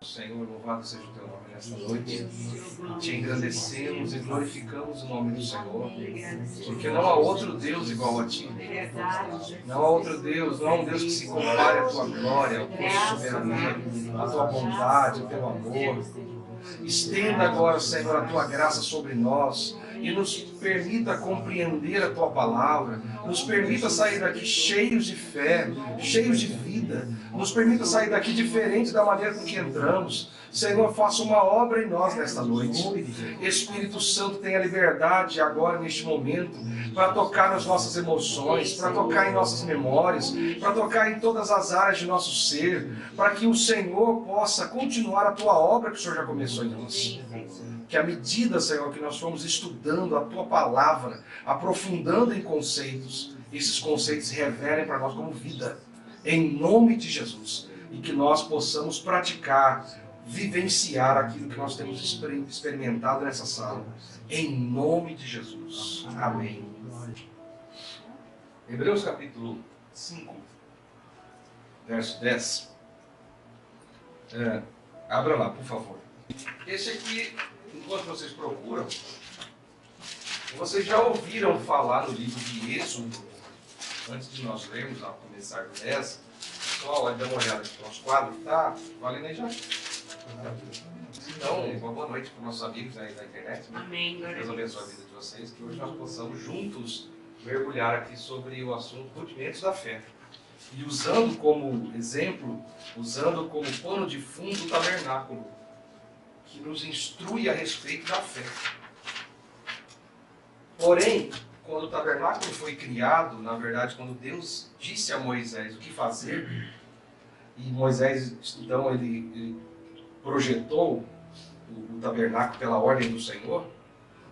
Senhor, louvado seja o teu nome nesta noite. Te engrandecemos e glorificamos o nome do Senhor, porque não há outro Deus igual a ti. Não há outro Deus, não há um Deus que se compare à tua glória, à tua soberania, à tua bondade, ao teu amor. Estenda agora, Senhor, a tua graça sobre nós e nos permita compreender a tua palavra, nos permita sair daqui cheios de fé, cheios de vida, nos permita sair daqui diferente da maneira com que entramos. Senhor, faça uma obra em nós nesta noite. Espírito Santo, tenha liberdade agora, neste momento, para tocar nas nossas emoções, para tocar em nossas memórias, para tocar em todas as áreas de nosso ser, para que o Senhor possa continuar a tua obra que o Senhor já começou em nós. Que à medida, Senhor, que nós formos estudando a tua palavra, aprofundando em conceitos, esses conceitos se revelem para nós como vida, em nome de Jesus, e que nós possamos praticar, vivenciar aquilo que nós temos experimentado nessa sala, em nome de Jesus. Amém. Hebreus capítulo 5, verso 10. Abra lá, por favor. Esse aqui, enquanto vocês procuram, vocês já ouviram falar no livro de Êxodo, antes de nós lermos, ao começar do 10, só dá uma olhada aqui no nosso quadro, tá valendo aí já? Então, uma boa noite para os nossos amigos aí da internet. Amém. Deus abençoe a vida de vocês, que hoje nós possamos juntos mergulhar aqui sobre o assunto rudimentos da fé. E usando como exemplo, usando como pano de fundo o tabernáculo, que nos instrui a respeito da fé. Porém, quando o tabernáculo foi criado, na verdade, quando Deus disse a Moisés o que fazer, e Moisés, então, ele projetou o tabernáculo pela ordem do Senhor,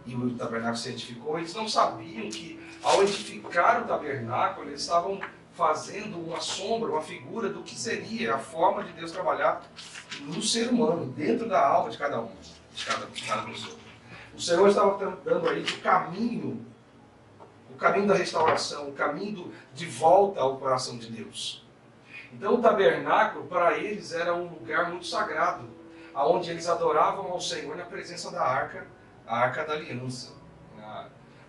e o tabernáculo se edificou, eles não sabiam que, ao edificar o tabernáculo, eles estavam fazendo uma sombra, uma figura do que seria a forma de Deus trabalhar no ser humano, dentro da alma de cada um, de cada pessoa. O Senhor estava dando aí o caminho da restauração, o caminho de volta ao coração de Deus. Então o tabernáculo para eles era um lugar muito sagrado, onde eles adoravam ao Senhor na presença da arca, a arca da aliança.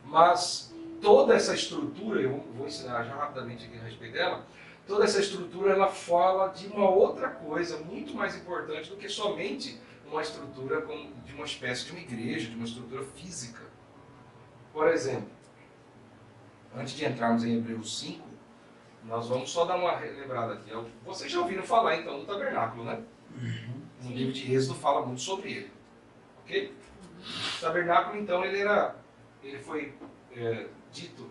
Mas toda essa estrutura, eu vou ensinar já rapidamente aqui a respeito dela, toda essa estrutura ela fala de uma outra coisa muito mais importante do que somente uma estrutura de uma espécie de uma igreja, de uma estrutura física. Por exemplo, antes de entrarmos em Hebreus 5, nós vamos só dar uma lembrada aqui. Vocês já ouviram falar então do tabernáculo, né? No livro de Êxodo fala muito sobre ele. Ok? O tabernáculo então ele foi dito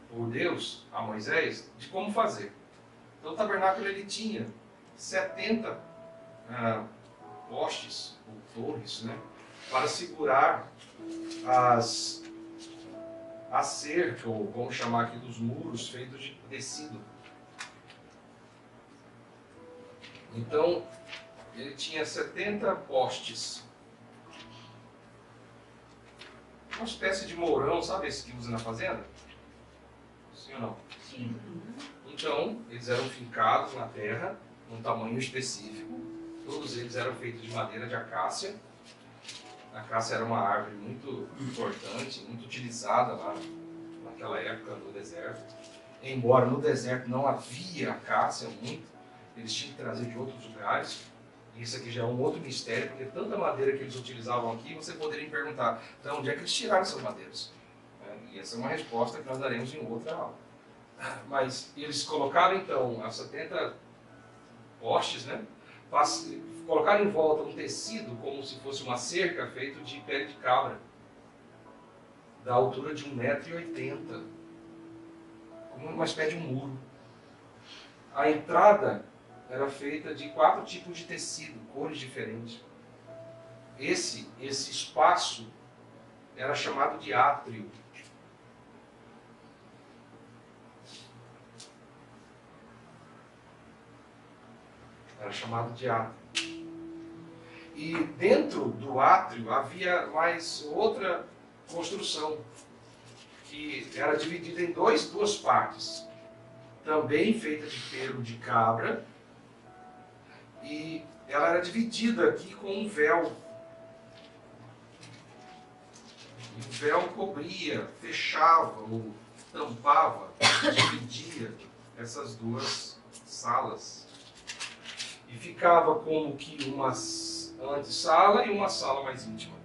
por Deus a Moisés de como fazer. Então o tabernáculo ele tinha 70 postes ou torres, né, para segurar a cerca, ou vamos chamar aqui dos muros feitos de tecido. Então ele tinha 70 postes. Uma espécie de mourão, sabe esse que usa na fazenda? Sim ou não? Sim. Então, eles eram fincados na terra, num tamanho específico. Todos eles eram feitos de madeira de acácia. A acácia era uma árvore muito importante, muito utilizada lá naquela época no deserto. Embora no deserto não havia acácia muito, eles tinham que trazer de outros lugares. Isso aqui já é um outro mistério, porque tanta madeira que eles utilizavam aqui, você poderia me perguntar, então onde é que eles tiraram essas madeiras? E essa é uma resposta que nós daremos em outra aula. Mas eles colocaram então as 70 postes, né? Colocaram em volta um tecido como se fosse uma cerca feito de pele de cabra, da altura de 1,80 m, como uma espécie de um muro. A entrada era feita de 4 tipos de tecido, cores diferentes. Esse espaço era chamado de átrio. Era chamado de átrio. E dentro do átrio havia mais outra construção, que era dividida em duas partes. Também feita de pelo de cabra, E ela era dividida aqui com um véu. E o véu cobria, fechava ou tampava, dividia essas duas salas. E ficava como que uma antessala e uma sala mais íntima.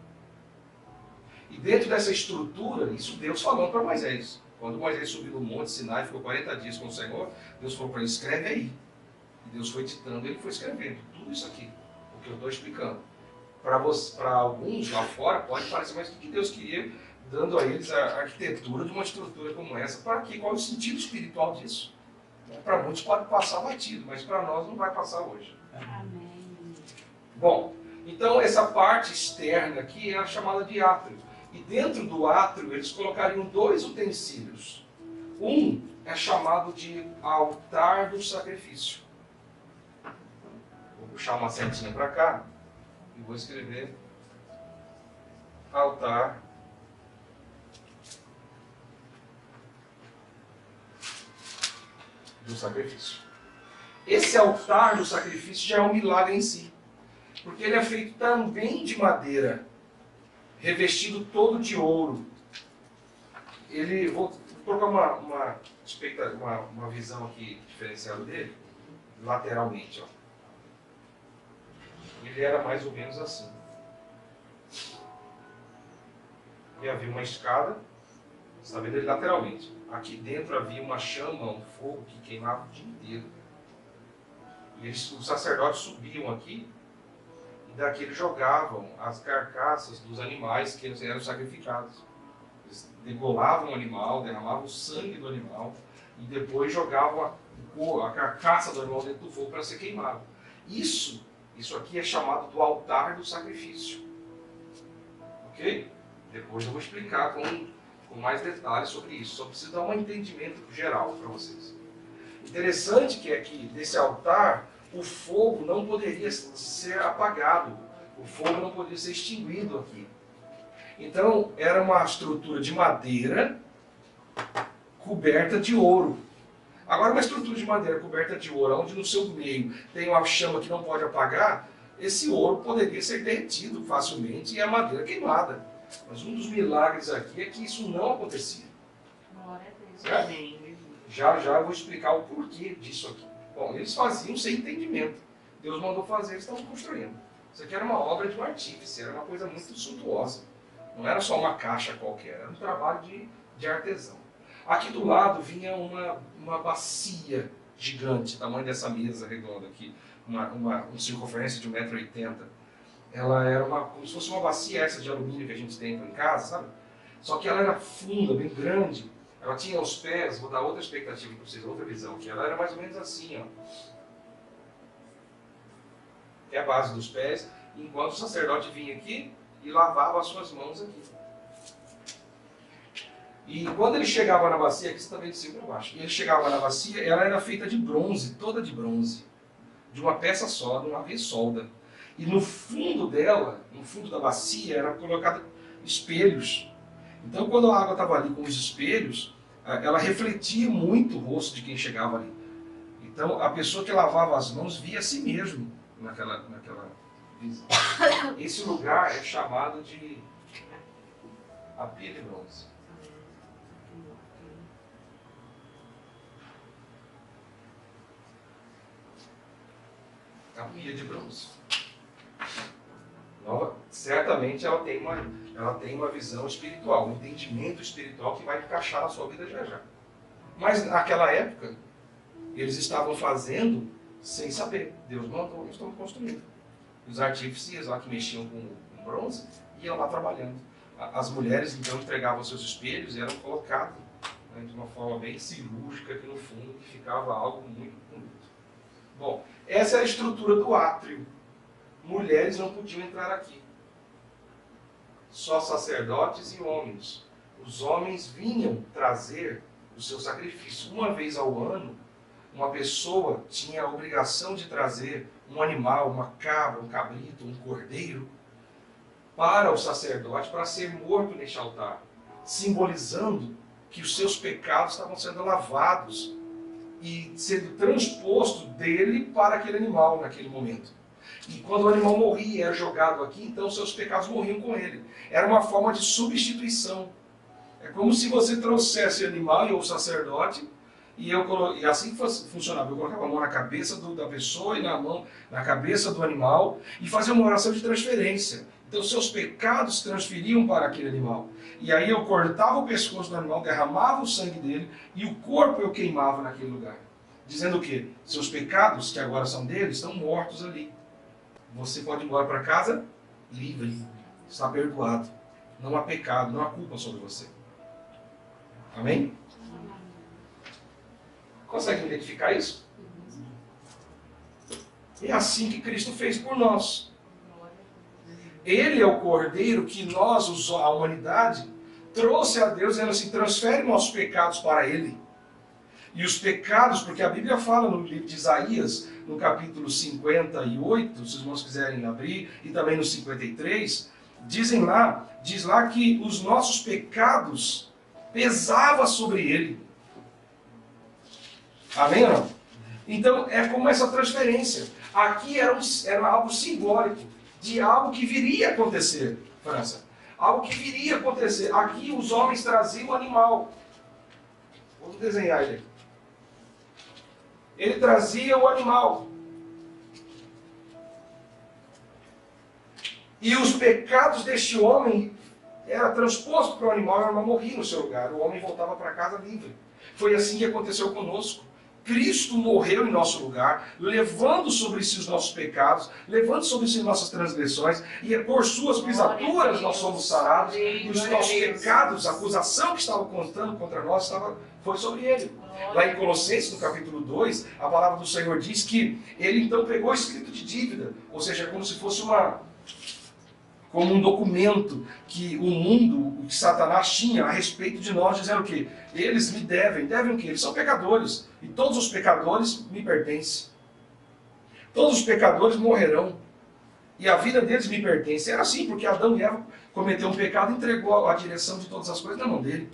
E dentro dessa estrutura, isso Deus falando para Moisés. Quando Moisés subiu no monte Sinai, ficou 40 dias com o Senhor, Deus falou para ele, escreve aí. E Deus foi ditando, ele foi escrevendo. Tudo isso aqui, o que eu estou explicando. Para alguns lá fora, pode parecer, mas o que Deus queria, dando a eles a arquitetura de uma estrutura como essa, para quê? Qual é o sentido espiritual disso? Para muitos pode passar batido, mas para nós não vai passar hoje. Amém. Bom, então essa parte externa aqui é a chamada de átrio. E dentro do átrio eles colocariam dois utensílios. Um é chamado de altar do sacrifício. Vou puxar uma setinha para cá e vou escrever altar do sacrifício. Esse altar do sacrifício já é um milagre em si, porque ele é feito também de madeira, revestido todo de ouro. Vou colocar uma visão aqui diferenciada dele, lateralmente. Ó. Ele era mais ou menos assim. E havia uma escada, você está vendo ele lateralmente. Aqui dentro havia uma chama, um fogo que queimava o dia inteiro. E os sacerdotes subiam aqui e daqui eles jogavam as carcaças dos animais que eram sacrificados. Eles degolavam o animal, derramavam o sangue do animal e depois jogavam a carcaça do animal dentro do fogo para ser queimado. Isso aqui é chamado do altar do sacrifício. Ok? Depois eu vou explicar com mais detalhes sobre isso. Só preciso dar um entendimento geral para vocês. Interessante que aqui, nesse altar, o fogo não poderia ser apagado. O fogo não poderia ser extinguido aqui. Então, era uma estrutura de madeira coberta de ouro. Agora, uma estrutura de madeira coberta de ouro, onde no seu meio tem uma chama que não pode apagar, esse ouro poderia ser derretido facilmente e a madeira queimada. Mas um dos milagres aqui é que isso não acontecia. Glória a Deus. Certo? Amém. Já eu vou explicar o porquê disso aqui. Bom, eles faziam sem entendimento. Deus mandou fazer, eles estavam construindo. Isso aqui era uma obra de um artífice, era uma coisa muito suntuosa. Não era só uma caixa qualquer, era um trabalho de artesão. Aqui do lado vinha uma bacia gigante, tamanho dessa mesa redonda aqui, uma circunferência de 1,80 m. Ela era como se fosse uma bacia essa de alumínio que a gente tem em casa, sabe? Só que ela era funda, bem grande. Ela tinha os pés, vou dar outra expectativa para vocês, outra visão, que ela era mais ou menos assim, ó. Que é a base dos pés, enquanto o sacerdote vinha aqui e lavava as suas mãos aqui. E quando ele chegava na bacia, aqui você está vendo de cima para baixo, e ele chegava na bacia, ela era feita de bronze, toda de bronze, de uma peça só, de uma vez solda. E no fundo dela, no fundo da bacia, era colocado espelhos. Então, quando a água estava ali com os espelhos, ela refletia muito o rosto de quem chegava ali. Então, a pessoa que lavava as mãos via a si mesmo naquela visão. Esse lugar é chamado de a pia de bronze. A pia de bronze. Certamente ela tem uma visão espiritual, um entendimento espiritual que vai encaixar na sua vida já já. Mas naquela época, eles estavam fazendo sem saber. Deus mandou, eles estão construindo. Os artífices lá que mexiam com bronze iam lá trabalhando. As mulheres então entregavam seus espelhos e eram colocados, né, de uma forma bem cirúrgica aqui no fundo, que ficava algo muito bonito. Bom, essa é a estrutura do átrio. Mulheres não podiam entrar aqui. Só sacerdotes e homens. Os homens vinham trazer o seu sacrifício. Uma vez ao ano, uma pessoa tinha a obrigação de trazer um animal, uma cabra, um cabrito, um cordeiro, para o sacerdote, para ser morto neste altar, simbolizando que os seus pecados estavam sendo lavados e sendo transposto dele para aquele animal naquele momento. E quando o animal morria, era jogado aqui, então seus pecados morriam com ele. Era uma forma de substituição. É como se você trouxesse o animal e o sacerdote, e assim que funcionava. Eu colocava a mão na cabeça da pessoa e na cabeça do animal, e fazia uma oração de transferência. Então seus pecados se transferiam para aquele animal. E aí eu cortava o pescoço do animal, derramava o sangue dele, e o corpo eu queimava naquele lugar. Dizendo o quê? Seus pecados, que agora são dele, estão mortos ali. Você pode ir embora para casa livre. Está perdoado. Não há pecado, não há culpa sobre você. Amém? Consegue identificar isso? É assim que Cristo fez por nós. Ele é o Cordeiro que nós, a humanidade, trouxe a Deus, dizendo assim, transfere nossos pecados para Ele. E os pecados, porque a Bíblia fala no livro de Isaías, no capítulo 58, se os irmãos quiserem abrir, e também no 53, diz lá que os nossos pecados pesavam sobre Ele. Amém ou não? Então é como essa transferência. Aqui era algo simbólico de algo que viria a acontecer, França. Algo que viria a acontecer. Aqui os homens traziam o animal. Vamos desenhar ele. Ele trazia o animal. E os pecados deste homem eram transpostos para o animal morria no seu lugar. O homem voltava para casa livre. Foi assim que aconteceu conosco. Cristo morreu em nosso lugar, levando sobre si os nossos pecados, levando sobre si nossas transgressões, e por suas pisaduras nós somos sarados, e os nossos pecados, a acusação que estava contando contra nós, foi sobre ele. Lá em Colossenses, no capítulo 2, a palavra do Senhor diz que ele então pegou o escrito de dívida, ou seja, como se fosse como um documento que o mundo, que Satanás tinha a respeito de nós, dizendo que eles me devem o quê? Eles são pecadores, e todos os pecadores me pertencem. Todos os pecadores morrerão, e a vida deles me pertence. Era assim, porque Adão e Eva cometeram um pecado e entregou a direção de todas as coisas na mão dele.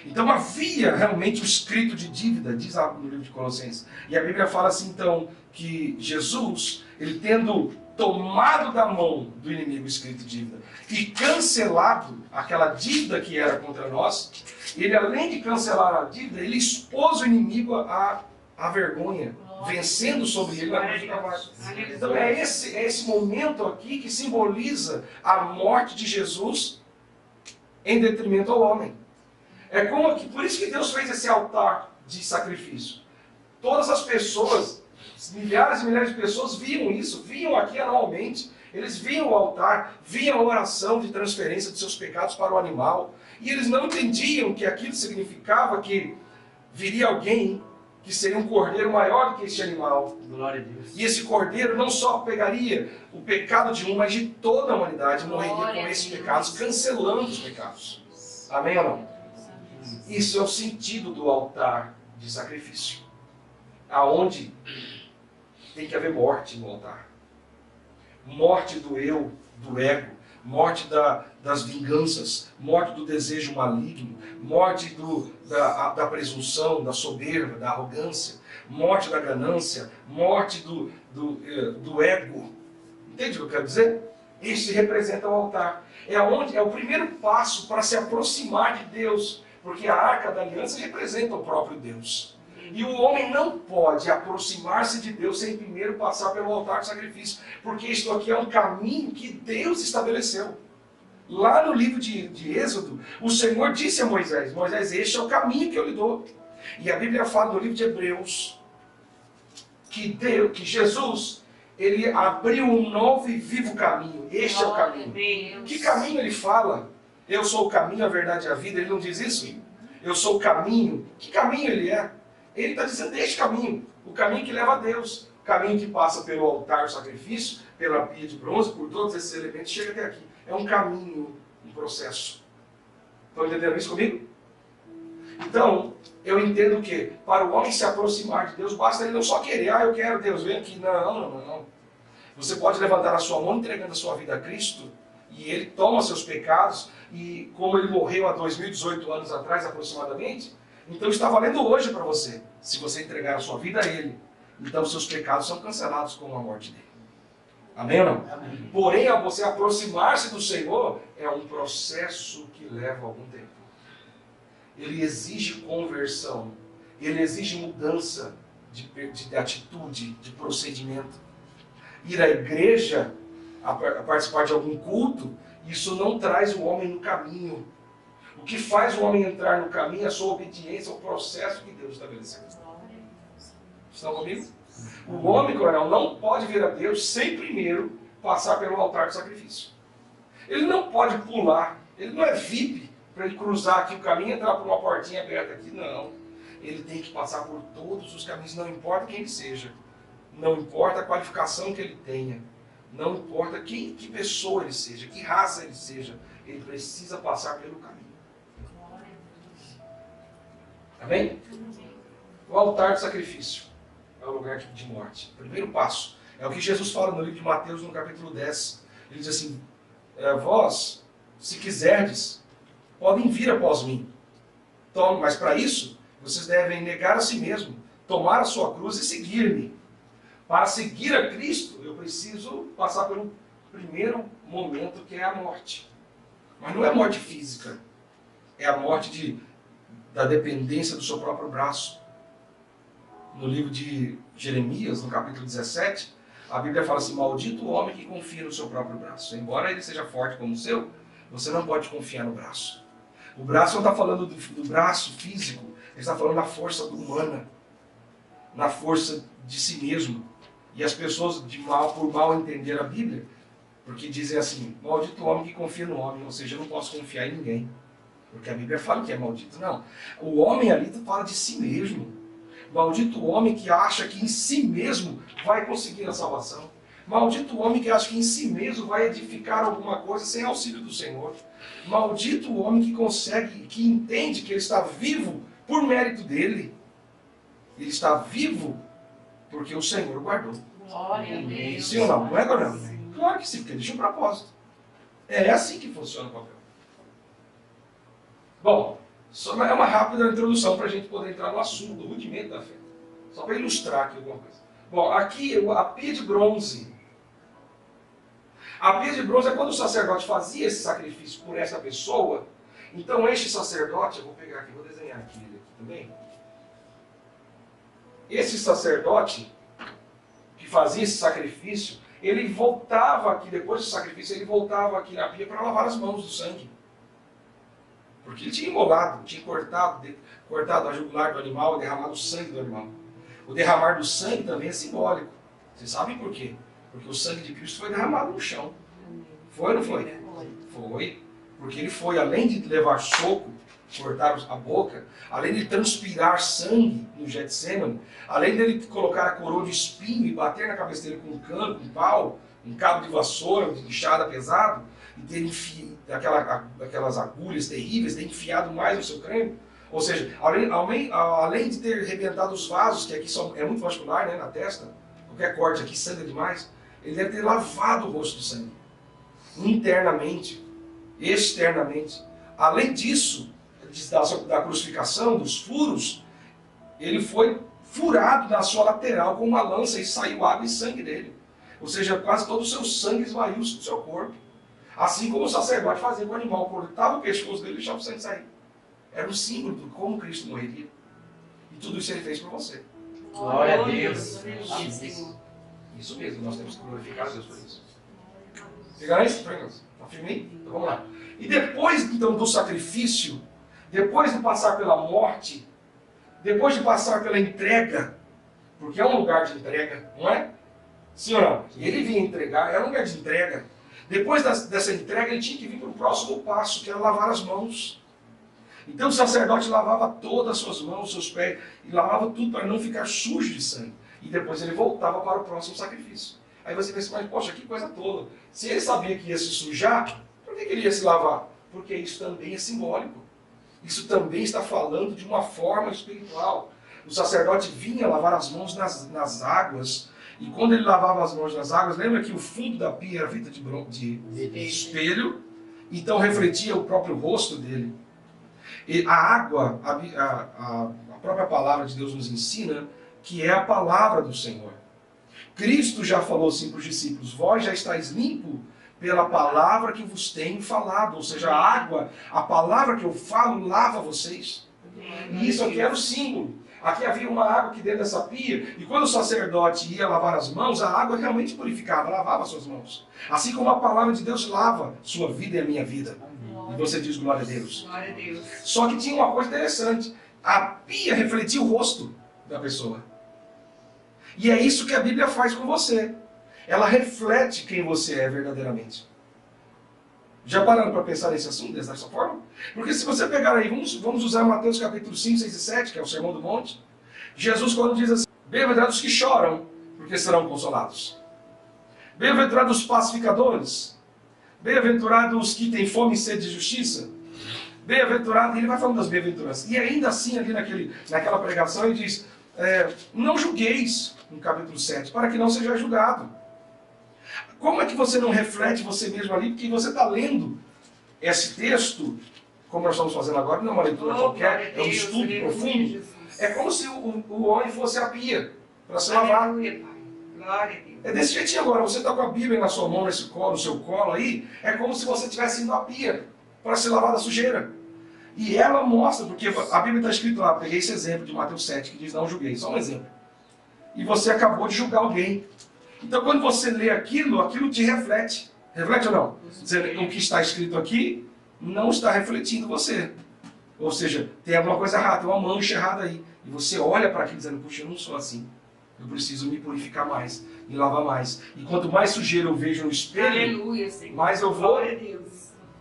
Então havia realmente o escrito de dívida, diz no livro de Colossenses. E a Bíblia fala assim então, que Jesus, ele tendo tomado da mão do inimigo o escrito de dívida e cancelado aquela dívida que era contra nós, ele além de cancelar a dívida, ele expôs o inimigo à vergonha, vencendo sobre ele na cruz do Calvário. Então é esse momento aqui que simboliza a morte de Jesus em detrimento ao homem. É como que, por isso que Deus fez esse altar de sacrifício. Todas as pessoas, milhares e milhares de pessoas viam isso, viam aqui anualmente. Eles viam o altar, viam a oração de transferência de seus pecados para o animal. E eles não entendiam que aquilo significava que viria alguém que seria um cordeiro maior do que este animal. Glória a Deus. E esse cordeiro não só pegaria o pecado de um, mas de toda a humanidade, morreria com esses pecados, cancelando os pecados. Amém ou não? Isso é o sentido do altar de sacrifício. Aonde tem que haver morte no altar. Morte do eu, do ego, morte das vinganças, morte do desejo maligno, morte da presunção, da soberba, da arrogância, morte da ganância, morte do ego. Entende o que eu quero dizer? Isso representa o altar. É o primeiro passo para se aproximar de Deus, porque a arca da aliança representa o próprio Deus. E o homem não pode aproximar-se de Deus sem primeiro passar pelo altar de sacrifício, porque isto aqui é um caminho que Deus estabeleceu. Lá no livro de Êxodo, o Senhor disse a Moisés: Moisés, este é o caminho que eu lhe dou. E a Bíblia fala no livro de Hebreus que Jesus, ele abriu um novo e vivo caminho. Este é o caminho. Que caminho ele fala? Eu sou o caminho, a verdade e a vida. Ele não diz isso? Eu sou o caminho. Que caminho ele é? Ele está dizendo este caminho, o caminho que leva a Deus, o caminho que passa pelo altar do sacrifício, pela pia de bronze, por todos esses elementos, chega até aqui. É um caminho, um processo. Estão entendendo isso comigo? Então, eu entendo que para o homem se aproximar de Deus, basta ele não só querer, eu quero Deus, vem aqui. Não. Você pode levantar a sua mão entregando a sua vida a Cristo, e Ele toma seus pecados, e como Ele morreu há 2018 anos atrás aproximadamente, então está valendo hoje para você, se você entregar a sua vida a Ele. Então seus pecados são cancelados com a morte dele. Amém ou não? Amém. Porém, ao você aproximar-se do Senhor, é um processo que leva algum tempo. Ele exige conversão. Ele exige mudança de atitude, de procedimento. Ir à igreja, a participar de algum culto, isso não traz o homem no caminho. O que faz o homem entrar no caminho é a sua obediência ao processo que Deus estabeleceu. Estão comigo? O homem, coronel, não pode vir a Deus sem primeiro passar pelo altar do sacrifício. Ele não pode pular, ele não é VIP para ele cruzar aqui o caminho e entrar por uma portinha aberta aqui, não. Ele tem que passar por todos os caminhos, não importa quem ele seja, não importa a qualificação que ele tenha, não importa que pessoa ele seja, que raça ele seja, ele precisa passar pelo caminho. Amém? O altar do sacrifício é o lugar de morte. O primeiro passo é o que Jesus fala no livro de Mateus, no capítulo 10. Ele diz assim, vós, se quiserdes, podem vir após mim. Mas para isso, vocês devem negar a si mesmo, tomar a sua cruz e seguir-me. Para seguir a Cristo, eu preciso passar pelo primeiro momento, que é a morte. Mas não é a morte física. É a morte da dependência do seu próprio braço. No livro de Jeremias, no capítulo 17, a Bíblia fala assim, maldito o homem que confia no seu próprio braço. Embora ele seja forte como o seu, você não pode confiar no braço. O braço não está falando do braço físico, ele está falando da força humana, na força de si mesmo. E as pessoas, por mal entender a Bíblia, porque dizem assim, maldito o homem que confia no homem, ou seja, eu não posso confiar em ninguém. Porque a Bíblia fala que é maldito. Não, o homem ali fala de si mesmo. Maldito o homem que acha que em si mesmo vai conseguir a salvação. Maldito o homem que acha que em si mesmo vai edificar alguma coisa sem auxílio do Senhor. Maldito o homem que consegue, que entende que ele está vivo por mérito dele. Ele está vivo porque o Senhor guardou. Glória a Deus. Sim ou não? Não é, Coronel? Claro que sim, porque ele deixa um propósito. É assim que funciona o papel. Bom, só é uma rápida introdução para a gente poder entrar no assunto, do rudimento da fé. Só para ilustrar aqui alguma coisa. Bom, aqui a pia de bronze. A pia de bronze é quando o sacerdote fazia esse sacrifício por essa pessoa. Então este sacerdote, eu vou pegar aqui, vou desenhar aqui ele aqui também. Esse sacerdote que fazia esse sacrifício, ele voltava aqui, depois do sacrifício, ele voltava aqui na pia para lavar as mãos do sangue. Porque ele tinha embolado, tinha cortado a jugular do animal e derramado o sangue do animal. O derramar do sangue também é simbólico. Vocês sabem por quê? Porque o sangue de Cristo foi derramado no chão. Foi ou não foi? Foi. Porque ele foi, além de levar soco, cortar a boca, além de transpirar sangue no Getsêmani, além dele colocar a coroa de espinho e bater na cabeça dele com um cano, com um pau, um cabo de vassoura, de enxada pesado, e ter aquelas agulhas terríveis, ter enfiado mais no seu crânio. Ou seja, além de ter arrebentado os vasos, que aqui é muito vascular, né, na testa, qualquer corte aqui sangra demais, ele deve ter lavado o rosto de sangue. Internamente, externamente. Além disso, da crucificação, dos furos, ele foi furado na sua lateral com uma lança e saiu água e sangue dele. Ou seja, quase todo o seu sangue esvaiu do seu corpo. Assim como o sacerdote fazia com o animal, cortava o pescoço dele e deixava o sangue sair. Era um símbolo de como Cristo morreria. E tudo isso ele fez por você. Glória a Deus. Isso mesmo, nós temos que glorificar a Deus por isso. Pegaram isso? Está firme aí? Então vamos lá. E depois então do sacrifício, depois de passar pela morte, depois de passar pela entrega, porque é um lugar de entrega, não é? Sim ou não? Ele vinha entregar, era um lugar de entrega. Depois dessa entrega, ele tinha que vir para o próximo passo, que era lavar as mãos. Então o sacerdote lavava todas as suas mãos, seus pés, e lavava tudo para não ficar sujo de sangue. E depois ele voltava para o próximo sacrifício. Aí você pensa, mas poxa, que coisa tola. Se ele sabia que ia se sujar, por que ele ia se lavar? Porque isso também é simbólico. Isso também está falando de uma forma espiritual. O sacerdote vinha lavar as mãos nas águas, e quando ele lavava as mãos nas águas, lembra que o fundo da pia era feito de espelho, então refletia o próprio rosto dele. E a água, a própria palavra de Deus nos ensina que é a palavra do Senhor. Cristo já falou assim para os discípulos: vós já estáis limpo pela palavra que vos tenho falado. Ou seja, a água, a palavra que eu falo, lava vocês. E isso aqui era o símbolo. Aqui havia uma água aqui dentro dessa pia, e quando o sacerdote ia lavar as mãos, a água realmente purificava, lavava suas mãos. Assim como a palavra de Deus lava sua vida e a minha vida. E você diz glória a Deus. Glória a Deus. Só que tinha uma coisa interessante. A pia refletia o rosto da pessoa. E é isso que a Bíblia faz com você. Ela reflete quem você é verdadeiramente. Já pararam para pensar nesse assunto dessa forma? Porque se você pegar aí, vamos usar Mateus capítulo 5, 6 e 7, que é o Sermão do Monte. Jesus quando diz assim: bem-aventurados os que choram, porque serão consolados. Bem-aventurados os pacificadores. Bem-aventurados os que têm fome e sede de justiça. Bem-aventurado, e ele vai falando das bem-aventuranças. E ainda assim, ali naquela pregação, ele diz: não julgueis, no capítulo 7, para que não seja julgado. Como é que você não reflete você mesmo ali? Porque você está lendo esse texto, como nós estamos fazendo agora, não é uma leitura qualquer, é um estudo profundo. É como se o homem fosse a pia para se lavar. É desse jeitinho agora. Você está com a Bíblia na sua mão, no seu colo aí, é como se você estivesse indo à pia para se lavar da sujeira. E ela mostra, porque a Bíblia está escrito lá, peguei esse exemplo de Mateus 7, que diz: não julguei, só um exemplo. E você acabou de julgar alguém. Então, quando você lê aquilo te reflete. Reflete ou não? O que está escrito aqui não está refletindo você. Ou seja, tem alguma coisa errada, tem uma mancha errada aí. E você olha para aquilo dizendo: puxa, eu não sou assim. Eu preciso me purificar mais, me lavar mais. E quanto mais sujeira eu vejo no espelho, Aleluia, Senhor. mais eu vou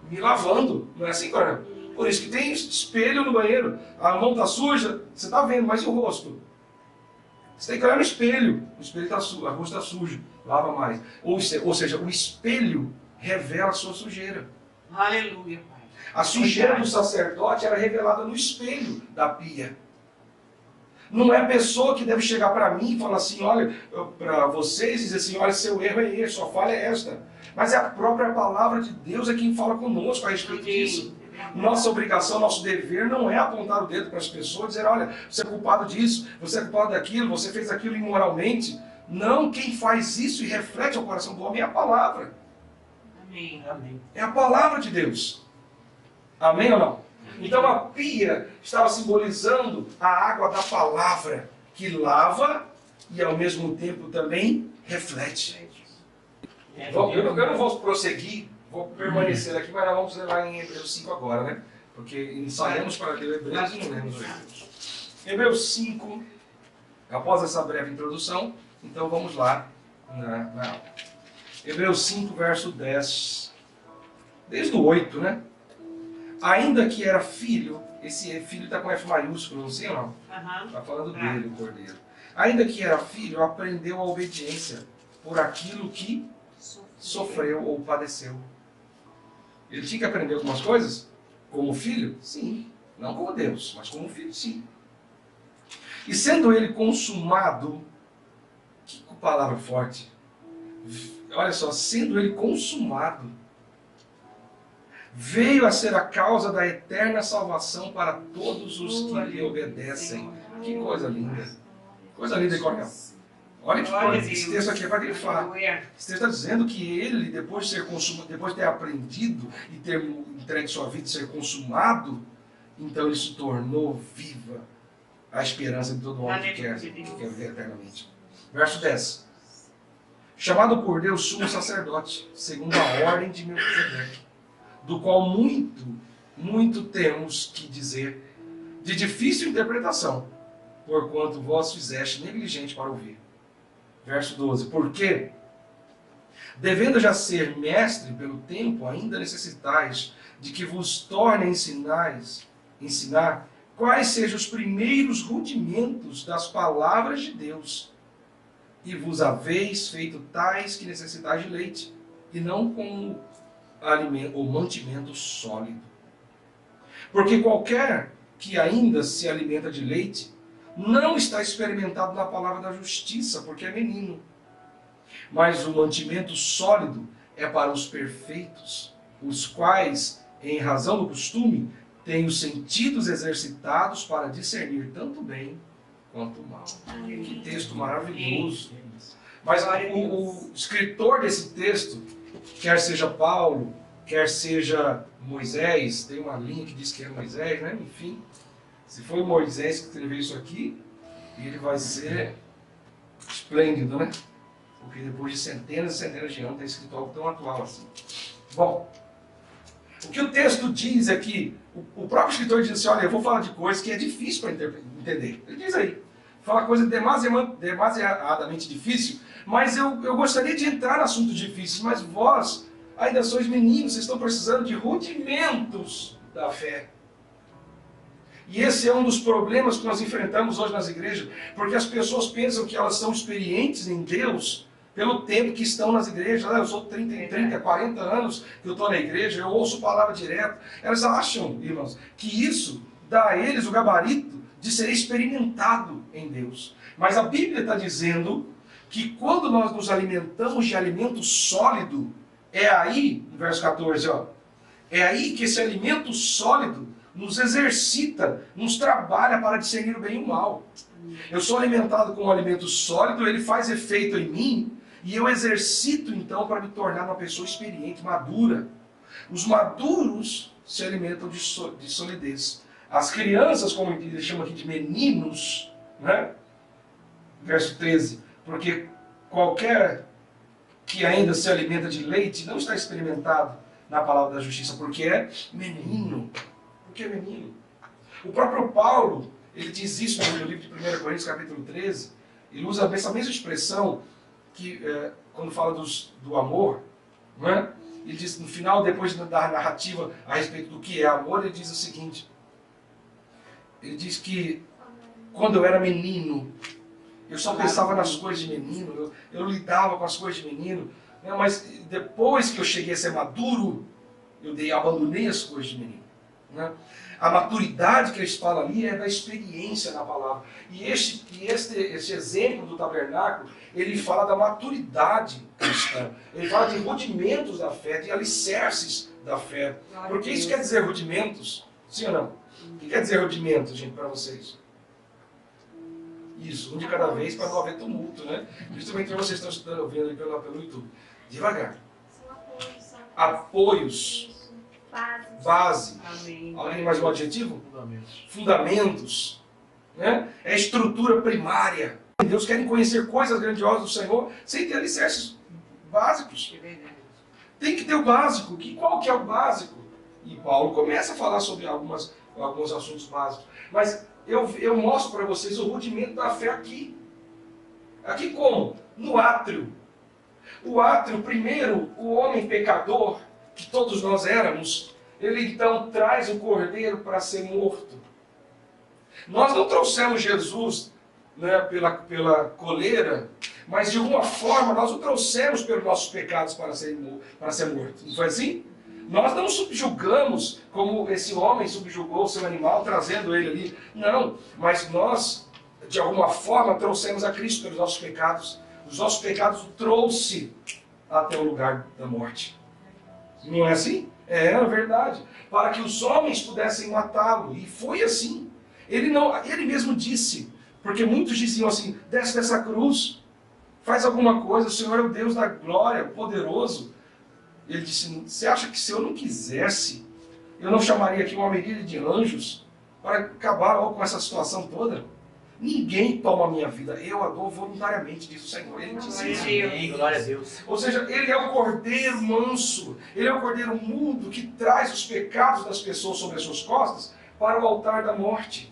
me lavando. Não é assim, Coronel? Por isso que tem espelho no banheiro. A mão está suja, você está vendo, mas e o rosto? Você tem que olhar no espelho. O espelho está sujo, a rosto está sujo. Lava mais. Ou seja, o espelho revela a sua sujeira. Aleluia, Pai. A sujeira do sacerdote era revelada no espelho da pia. Não é a pessoa que deve chegar para mim e falar assim: olha, para vocês, e dizer assim: olha, seu erro é esse, sua falha é esta. Mas é a própria palavra de Deus é quem fala conosco a respeito disso. Nossa obrigação, nosso dever não é apontar o dedo para as pessoas e dizer: olha, você é culpado disso, você é culpado daquilo, você fez aquilo imoralmente. Não, quem faz isso e reflete ao coração do homem é a palavra. Amém. Amém. É a palavra de Deus. Amém ou não? Então a pia estava simbolizando a água da palavra, que lava e ao mesmo tempo também reflete. Eu não vou prosseguir, vou permanecer aqui, mas nós vamos levar em Hebreus 5 agora, né? Porque ensaiamos para ler Hebreus e não lemos Hebreus. Hebreus 5, após essa breve introdução, então vamos lá na aula. Hebreus 5, verso 10. Desde o 8, né? Ainda que era filho, esse filho está com F maiúsculo, não sei ou não? Está falando dele, o cordeiro. Ainda que era filho, aprendeu a obediência por aquilo que sofreu ou padeceu. Ele tinha que aprender algumas coisas? Como filho? Sim. Não como Deus, mas como filho, sim. E sendo ele consumado, que palavra forte. Olha só, sendo ele consumado, veio a ser a causa da eterna salvação para todos os que lhe obedecem. Que coisa linda. Coisa linda e cordial. Olha que coisa. Esse texto aqui é para grifar. Esse texto está dizendo que ele, depois de ser consumado, depois de ter aprendido e ter entregue sua vida e ser consumado, então ele se tornou viva a esperança de todo homem que quer viver eternamente. Verso 10. Chamado por Deus sumo sacerdote, segundo a ordem de Melquisedeque, do qual muito temos que dizer, de difícil interpretação, porquanto vós fizeste negligente para ouvir. Verso 12. Porque, devendo já ser mestre pelo tempo, ainda necessitais de que vos torne a ensinar quais sejam os primeiros rudimentos das palavras de Deus, e vos haveis feito tais que necessitais de leite, e não como alimento ou mantimento sólido. Porque qualquer que ainda se alimenta de leite não está experimentado na palavra da justiça, porque é menino. Mas o mantimento sólido é para os perfeitos, os quais, em razão do costume, têm os sentidos exercitados para discernir tanto bem quanto mal. Que texto maravilhoso. Mas o escritor desse texto, quer seja Paulo, quer seja Moisés, tem uma linha que diz que é Moisés, né? Enfim, se foi Moisés que escreveu isso aqui, ele vai ser esplêndido, né? Porque depois de centenas e centenas de anos está escrito algo tão atual assim. Bom, o que o texto diz é que o próprio escritor diz assim, olha, eu vou falar de coisas que é difícil para entender. Ele diz aí, fala coisa demasiadamente difícil, mas eu gostaria de entrar no assunto difícil, mas vós ainda sois meninos, vocês estão precisando de rudimentos da fé. E esse é um dos problemas que nós enfrentamos hoje nas igrejas, porque as pessoas pensam que elas são experientes em Deus pelo tempo que estão nas igrejas. Eu sou 30, 40 anos que eu estou na igreja, eu ouço palavra direto. Elas acham, irmãos, que isso dá a eles o gabarito de ser experimentado em Deus. Mas a Bíblia está dizendo que quando nós nos alimentamos de alimento sólido, é aí, no verso 14, ó, é aí que esse alimento sólido nos exercita, nos trabalha para discernir o bem e o mal. Eu sou alimentado com um alimento sólido, ele faz efeito em mim, e eu exercito então para me tornar uma pessoa experiente, madura. Os maduros se alimentam de solidez. As crianças, como ele chama aqui de meninos, né? Verso 13, porque qualquer que ainda se alimenta de leite não está experimentado na palavra da justiça, porque é menino. Porque é menino. O próprio Paulo, ele diz isso no livro de 1 Coríntios, capítulo 13, ele usa essa mesma expressão que, quando fala do amor, né? Ele diz, no final, depois da narrativa a respeito do que é amor, ele diz o seguinte, ele diz que quando eu era menino, eu só pensava nas coisas de menino, eu lidava com as coisas de menino, né? Mas depois que eu cheguei a ser maduro, eu abandonei as coisas de menino. Né? A maturidade que eles falam ali é da experiência na palavra. E este exemplo do tabernáculo, ele fala da maturidade cristã. Ele fala de rudimentos da fé, de alicerces da fé. Porque isso quer dizer rudimentos? Sim ou não? O que quer dizer rudimentos, gente, para vocês? Isso, um de cada vez para não haver tumulto, né? Principalmente vocês estão vendo pelo YouTube. Devagar. São apoios, são Apoios. Base. Amém. Alguém mais um adjetivo? Fundamentos. Fundamentos. Né? É estrutura primária. Deus querem conhecer coisas grandiosas do Senhor sem ter alicerces básicos. É verdade. Tem que ter o básico. Qual que é o básico? E Paulo começa a falar sobre alguns assuntos básicos. Mas eu mostro para vocês o rudimento da fé aqui. Aqui como? No átrio. O átrio, primeiro, o homem pecador, que todos nós éramos, ele então traz o cordeiro para ser morto. Nós não trouxemos Jesus, né, pela coleira, mas de alguma forma nós o trouxemos pelos nossos pecados para ser morto. Não foi assim? Nós não subjugamos como esse homem subjugou o seu animal, trazendo ele ali. Não, mas nós, de alguma forma, trouxemos a Cristo pelos nossos pecados. Os nossos pecados o trouxe até o lugar da morte. Não é assim? É verdade. Para que os homens pudessem matá-lo. E foi assim. Ele mesmo disse, porque muitos diziam assim, desce dessa cruz, faz alguma coisa, o Senhor é o Deus da glória, poderoso. Ele disse, você acha que se eu não quisesse, eu não chamaria aqui uma miríade de anjos para acabar logo com essa situação toda? Ninguém toma a minha vida, eu a dou voluntariamente, diz o Senhor. Ele disse isso. Amém, glória a Deus. Ou seja, ele é o cordeiro manso, ele é o cordeiro mudo que traz os pecados das pessoas sobre as suas costas para o altar da morte.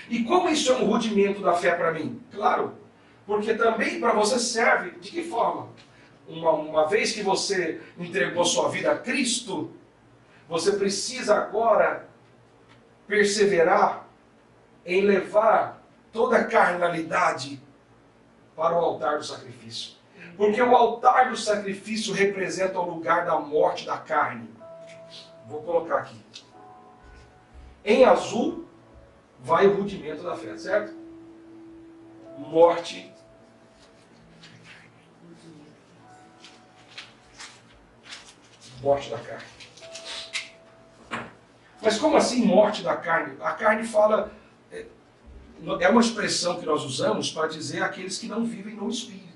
E como isso é um rudimento da fé para mim? Claro, porque também para você serve de que forma? Uma vez que você entregou sua vida a Cristo, você precisa agora perseverar em levar toda a carnalidade para o altar do sacrifício. Porque o altar do sacrifício representa o lugar da morte da carne. Vou colocar aqui. Em azul vai o rudimento da fé, certo? Morte. Morte da carne. Mas como assim morte da carne? A carne fala é uma expressão que nós usamos para dizer aqueles que não vivem no Espírito.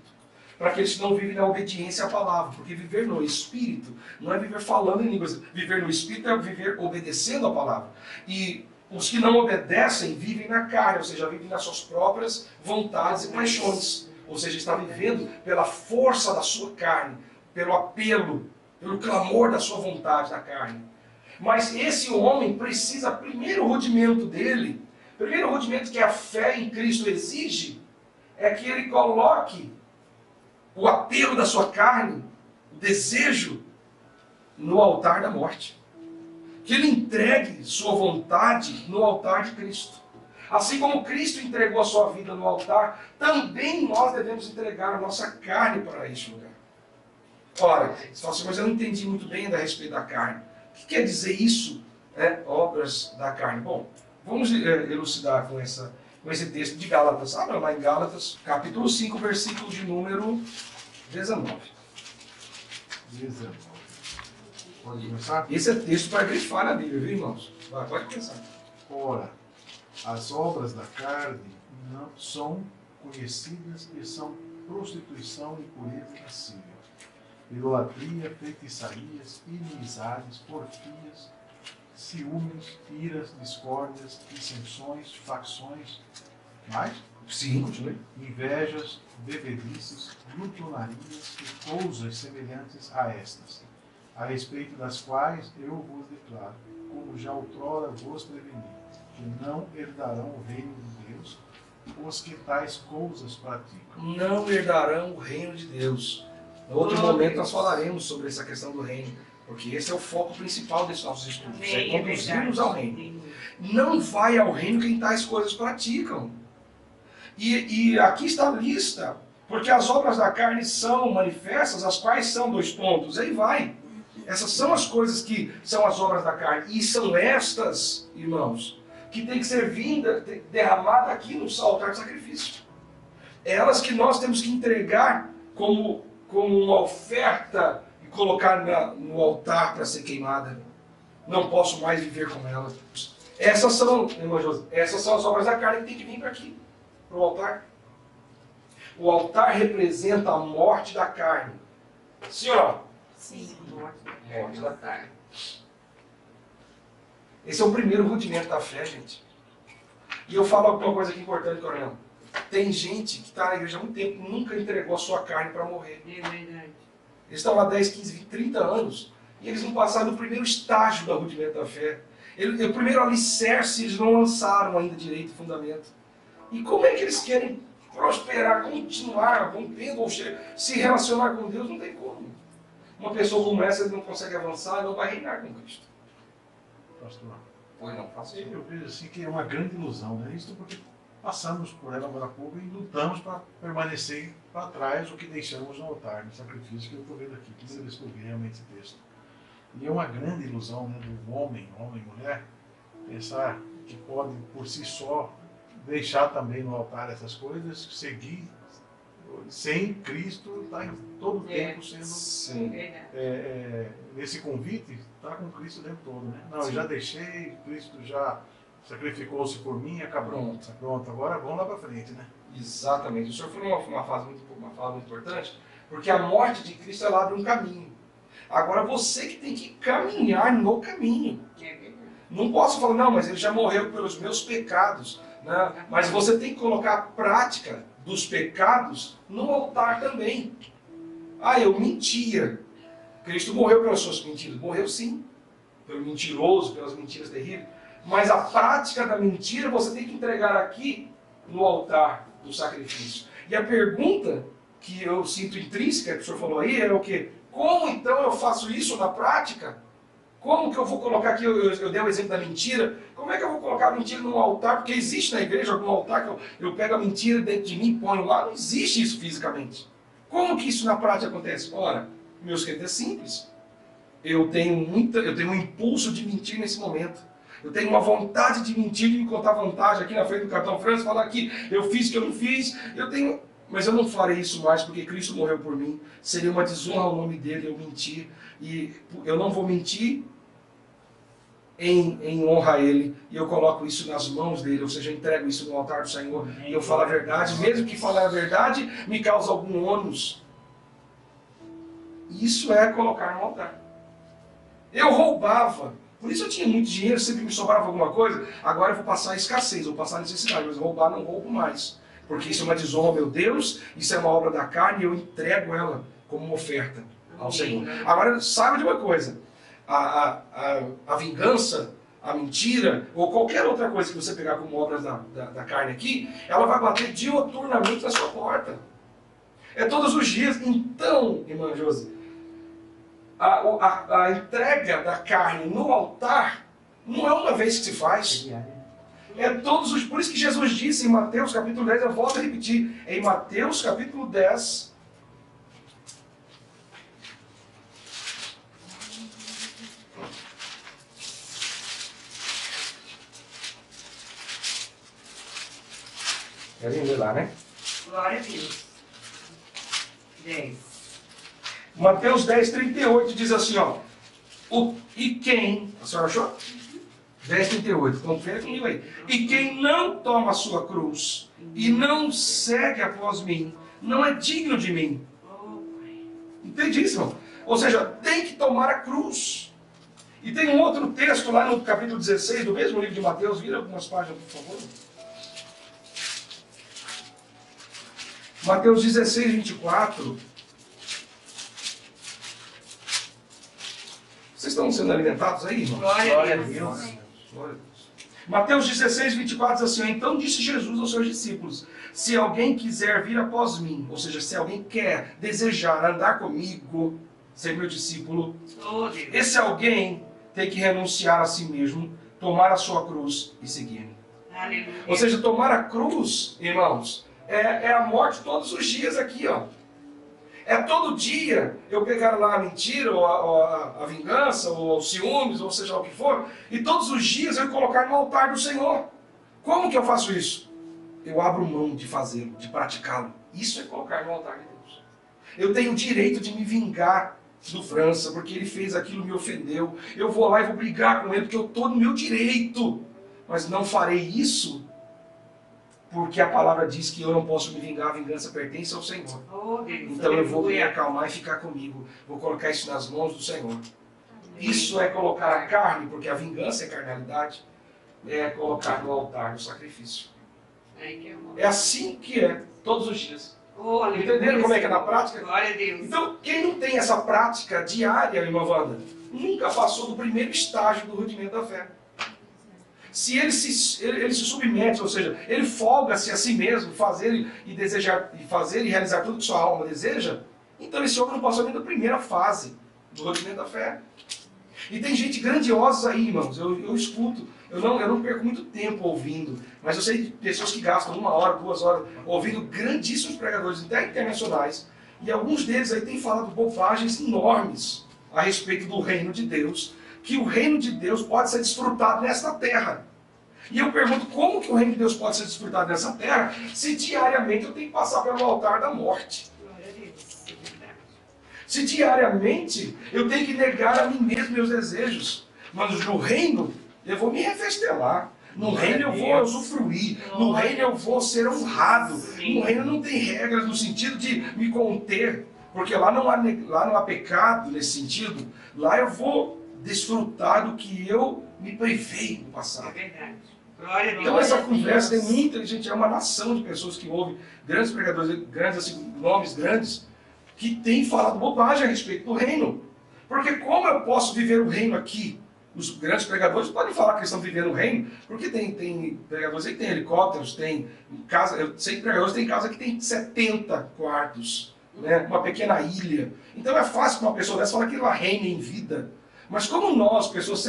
Para aqueles que não vivem na obediência à palavra. Porque viver no Espírito não é viver falando em línguas. Viver no Espírito é viver obedecendo à palavra. E os que não obedecem vivem na carne, ou seja, vivem nas suas próprias vontades e paixões. Ou seja, está vivendo pela força da sua carne, pelo apelo, pelo clamor da sua vontade da carne. Mas esse homem precisa, primeiro rudimento dele, primeiro rudimento que a fé em Cristo exige, é que ele coloque o apelo da sua carne, o desejo, no altar da morte. Que ele entregue sua vontade no altar de Cristo. Assim como Cristo entregou a sua vida no altar, também nós devemos entregar a nossa carne para este lugar. Ora, você fala assim, mas eu não entendi muito bem a respeito da carne. O que quer dizer isso? Obras da carne. Bom, vamos elucidar com esse texto de Gálatas. Abra lá em Gálatas, capítulo 5, versículo de número 19. 19. Pode começar? Esse é texto para grifar na Bíblia, viu, irmãos? Vai, pode começar. Ora, as obras da carne não são conhecidas e são prostituição e impureza lascívia, idolatria, feitiçarias, inimizades, porfias, ciúmes, iras, discórdias, dissensões, facções, mais? Sim, continue. Invejas, bebedices, glutonarias e coisas semelhantes a estas, a respeito das quais eu vos declaro, como já outrora vos preveni, que não herdarão o reino de Deus os que tais coisas praticam. Não herdarão o reino de Deus. Em outro momento nós falaremos sobre essa questão do reino, porque esse é o foco principal desses nossos estudos, é conduzir-nos ao reino. Não vai ao reino quem tais coisas praticam. E aqui está a lista, porque as obras da carne são manifestas, as quais são 2 pontos, aí vai. Essas são as coisas que são as obras da carne, e são estas, irmãos, que tem que ser derramada aqui no altar de sacrifício. Elas que nós temos que entregar como uma oferta e colocar no altar para ser queimada. Não posso mais viver com ela. Essas são, irmã Josi, essas são as obras da carne que tem que vir para aqui, para o altar. O altar representa a morte da carne. Sim ou não? Sim. Morte da carne. Esse é o primeiro rudimento da fé, gente. E eu falo alguma coisa aqui importante, Coronel. Tem gente que está na igreja há muito tempo e nunca entregou a sua carne para morrer. É verdade. Eles estão lá 10, 15, 20, 30 anos e eles não passaram do primeiro estágio do rudimento da fé. O primeiro alicerce eles não lançaram ainda direito o fundamento. E como é que eles querem prosperar, continuar, rompendo ou se relacionar com Deus? Não tem como. Uma pessoa como essa não consegue avançar e não vai reinar com Cristo. Pastor, Pois não, faço isso. eu vejo assim que é uma grande ilusão, né? Isso porque passamos por ela agora há pouco e lutamos para permanecer para trás o que deixamos no altar, no sacrifício que eu estou vendo aqui, que eu descobri realmente esse texto. E é uma grande ilusão, né, do homem e mulher, pensar que pode por si só deixar também no altar essas coisas, seguir sem Cristo, está em todo o tempo sendo Sim. Verdade. nesse convite, está com Cristo o tempo todo, né? Não, eu Sim. já deixei, Cristo já sacrificou-se por mim, acabou. Pronto, agora vamos lá para frente, né? Exatamente. O senhor falou uma fala muito importante, porque a morte de Cristo ela abre um caminho. Agora você que tem que caminhar no caminho. É verdade. Não posso falar, não, mas ele já morreu pelos meus pecados. Né? Mas você tem que colocar a prática dos pecados no altar também. Ah, eu mentia. Cristo morreu pelas suas mentiras. Morreu sim. Pelo mentiroso, pelas mentiras terríveis. Mas a prática da mentira você tem que entregar aqui no altar do sacrifício. E a pergunta que eu sinto intrínseca, que o senhor falou aí, é o quê? Como então eu faço isso na prática? Como que eu vou colocar aqui, eu dei o exemplo da mentira, como é que eu vou colocar a mentira num altar? Porque existe na igreja algum altar que eu pego a mentira dentro de mim e ponho lá, não existe isso fisicamente. Como que isso na prática acontece? Ora, meus queridos, é simples. Eu tenho um impulso de mentir nesse momento. Eu tenho uma vontade de mentir, de me contar vantagem aqui na frente do Capitão França, falar que eu fiz o que eu não fiz, mas eu não farei isso mais porque Cristo morreu por mim. Seria uma desonra ao nome dele eu mentir. E eu não vou mentir em honra a Ele, e eu coloco isso nas mãos dele, ou seja, eu entrego isso no altar do Senhor, e eu falo a verdade, mesmo que falar a verdade me cause algum ônus. Isso é colocar no altar. Eu roubava, por isso eu tinha muito dinheiro, sempre me sobrava alguma coisa. Agora eu vou passar escassez, vou passar necessidade, mas roubar não roubo mais, porque isso é uma desonra ao meu Deus, isso é uma obra da carne, e eu entrego ela como uma oferta ao Senhor. Agora, saiba de uma coisa, a vingança, a mentira, ou qualquer outra coisa que você pegar como obras da carne aqui, ela vai bater diuturnamente na sua porta. É todos os dias. Então, irmã Josi, a entrega da carne no altar não é uma vez que se faz. É todos os. Por isso que Jesus disse em Mateus capítulo 10, eu volto a repetir, em Mateus capítulo 10, querem ler lá, né? Glória a Deus. 10. Mateus 10, 38 diz assim, ó. E quem... A senhora achou? 10, 38. Confere comigo aí. E quem não toma a sua cruz e não segue após mim, não é digno de mim. Entende isso, irmão? Ou seja, tem que tomar a cruz. E tem um outro texto lá no capítulo 16 do mesmo livro de Mateus. Vira algumas páginas, por favor. Mateus 16, 24. Vocês estão sendo alimentados aí, irmão? Glória a Deus. Glória a Deus. Mateus 16, 24 diz assim, então disse Jesus aos seus discípulos, se alguém quiser vir após mim, ou seja, se alguém quer, desejar andar comigo, ser meu discípulo, Oh, Deus. esse alguém tem que renunciar a si mesmo, tomar a sua cruz e seguir-me. Aleluia. Ou seja, tomar a cruz, irmãos, é a morte todos os dias aqui, ó. É todo dia eu pegar lá a mentira, ou a vingança, ou os ciúmes, ou seja lá o que for, e todos os dias eu colocar no altar do Senhor. Como que eu faço isso? Eu abro mão de fazê-lo, de praticá-lo. Isso é colocar no altar de Deus. Eu tenho o direito de me vingar do França, porque ele fez aquilo, me ofendeu. Eu vou lá e vou brigar com ele, porque eu estou no meu direito. Mas não farei isso porque a palavra diz que eu não posso me vingar, a vingança pertence ao Senhor. Oh, Deus. Então eu vou me Aleluia. acalmar e ficar comigo. Vou colocar isso nas mãos do Senhor. Isso é colocar a carne, porque a vingança é carnalidade, é colocar no altar do sacrifício. Ai, que amor. É assim que é, todos os dias. Oh, aleluia. Entenderam como é que é na prática? Glória a Deus. Então, quem não tem essa prática diária, irmã Wanda, nunca passou do primeiro estágio do rudimento da fé. Se ele se submete, ou seja, ele folga-se a si mesmo, fazer e desejar, e fazer e realizar tudo que sua alma deseja, então esse homem não passou nem da primeira fase do rudimento da fé. E tem gente grandiosa aí, irmãos, eu escuto, eu não perco muito tempo ouvindo, mas eu sei de pessoas que gastam 1 hora, 2 horas, ouvindo grandíssimos pregadores, até internacionais, e alguns deles aí têm falado bobagens enormes a respeito do reino de Deus, que o reino de Deus pode ser desfrutado nesta terra. E eu pergunto, como que o reino de Deus pode ser desfrutado nessa terra, se diariamente eu tenho que passar pelo altar da morte? Glória a Deus. É verdade. Se diariamente eu tenho que negar a mim mesmo meus desejos. Mas no reino, eu vou me refestelar. No reino eu vou usufruir. No reino eu vou ser honrado. No reino não tem regras no sentido de me conter. Porque lá não há pecado nesse sentido. Lá eu vou desfrutar do que eu me privei no É passado. verdade. Glória a Deus. Então essa conversa tem muita gente, é uma nação de pessoas que ouvem, grandes pregadores, grandes assim, nomes grandes, que têm falado bobagem a respeito do reino. Porque como eu posso viver o reino aqui? Os grandes pregadores podem falar que eles estão vivendo o reino, porque tem pregadores aí que tem helicópteros, tem casa, eu sei que pregadores tem casa que tem 70 quartos, né, uma pequena ilha. Então é fácil para uma pessoa dessa falar que ela reina em vida. Mas como nós, pessoas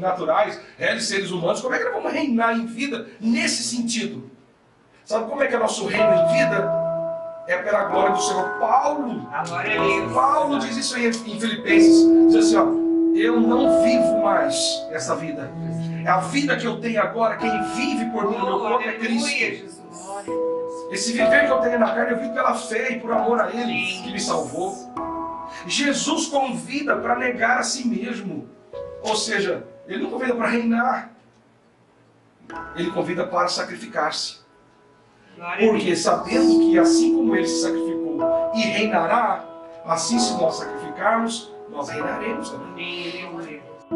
naturais, réis seres humanos, como é que nós vamos reinar em vida nesse sentido? Sabe como é que é nosso reino em vida? É pela glória do Senhor. Glória a Deus. Paulo diz isso aí em Filipenses. Diz assim, ó, eu não vivo mais essa vida. É a vida que eu tenho agora, quem vive por mim no meu corpo é Aleluia, Cristo. Jesus. Glória a Deus. Esse viver que eu tenho na carne, eu vivo pela fé e por amor a Ele, que me salvou. Jesus convida para negar a si mesmo. Ou seja, Ele não convida para reinar. Ele convida para sacrificar-se. Glória a Porque Deus. sabendo que assim como ele se sacrificou e reinará, assim se nós sacrificarmos, nós reinaremos também. Aleluia.